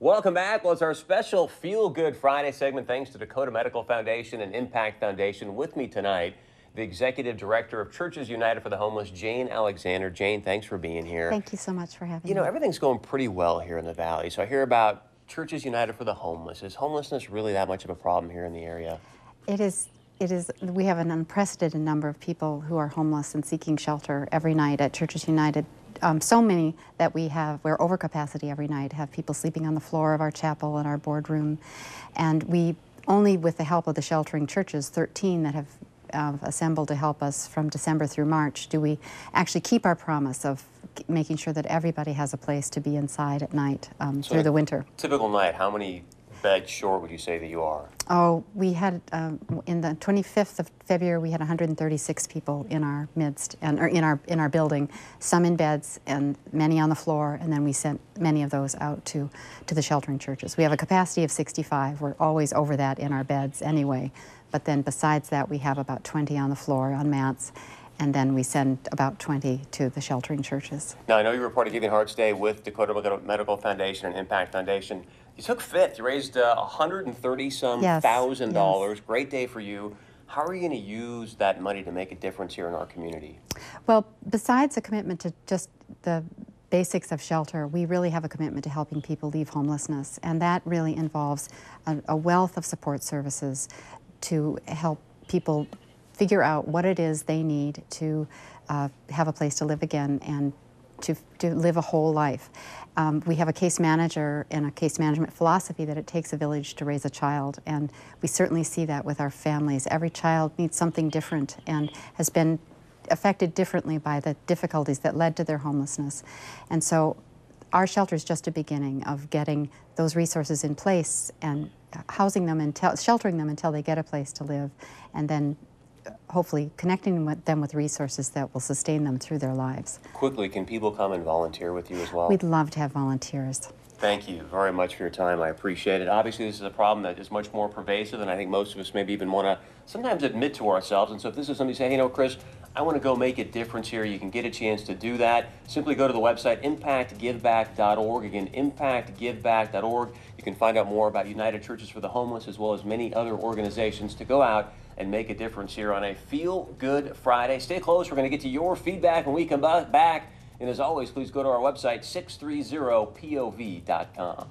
Welcome back. Well, it's our special Feel Good Friday segment thanks to Dakota Medical Foundation and Impact Foundation. With me tonight, the Executive Director of Churches United for the Homeless, Jane Alexander. Jane, thanks for being here. Thank you so much for having me. You know, everything's going pretty well here in the Valley. So I hear about Churches United for the Homeless. Is homelessness really that much of a problem here in the area? It is. We have an unprecedented number of people who are homeless and seeking shelter every night at Churches United. So many that we're over capacity every night, have people sleeping on the floor of our chapel and our boardroom. And we, only with the help of the sheltering churches, 13 that have assembled to help us from December through March, do we actually keep our promise of making sure that everybody has a place to be inside at night through the winter. Typical night, how many beds short would you say that you are? Oh, we had, in the 25th of February, we had 136 people in our midst, or in our building, some in beds and many on the floor, and then we sent many of those out to the sheltering churches. We have a capacity of 65. We're always over that in our beds anyway, but then besides that, we have about 20 on the floor on mats, and then we send about 20 to the sheltering churches. Now, I know you were part of Giving Hearts Day with Dakota Medical Foundation and Impact Foundation. You took fifth. You raised $130-some thousand. Yes. Great day for you. How are you going to use that money to make a difference here in our community? Well, besides a commitment to just the basics of shelter, we really have a commitment to helping people leave homelessness, and that really involves a wealth of support services to help people figure out what it is they need to have a place to live again and to live a whole life. We have a case manager and a case management philosophy that it takes a village to raise a child, and we certainly see that with our families. Every child needs something different and has been affected differently by the difficulties that led to their homelessness. And so our shelter is just a beginning of getting those resources in place and housing them and sheltering them until they get a place to live, and then hopefully connecting them with resources that will sustain them through their lives. Quickly, can people come and volunteer with you as well? We'd love to have volunteers. Thank you very much for your time. I appreciate it. Obviously, this is a problem that is much more pervasive than I think most of us maybe even want to sometimes admit to ourselves. And so if this is something you say, hey, you know, Chris, I want to go make a difference here, you can get a chance to do that. Simply go to the website, impactgiveback.org. Again, impactgiveback.org. You can find out more about United Churches for the Homeless as well as many other organizations to go out and make a difference here on a Feel Good Friday. Stay close. We're going to get to your feedback when we come back. And as always, please go to our website, 630pov.com.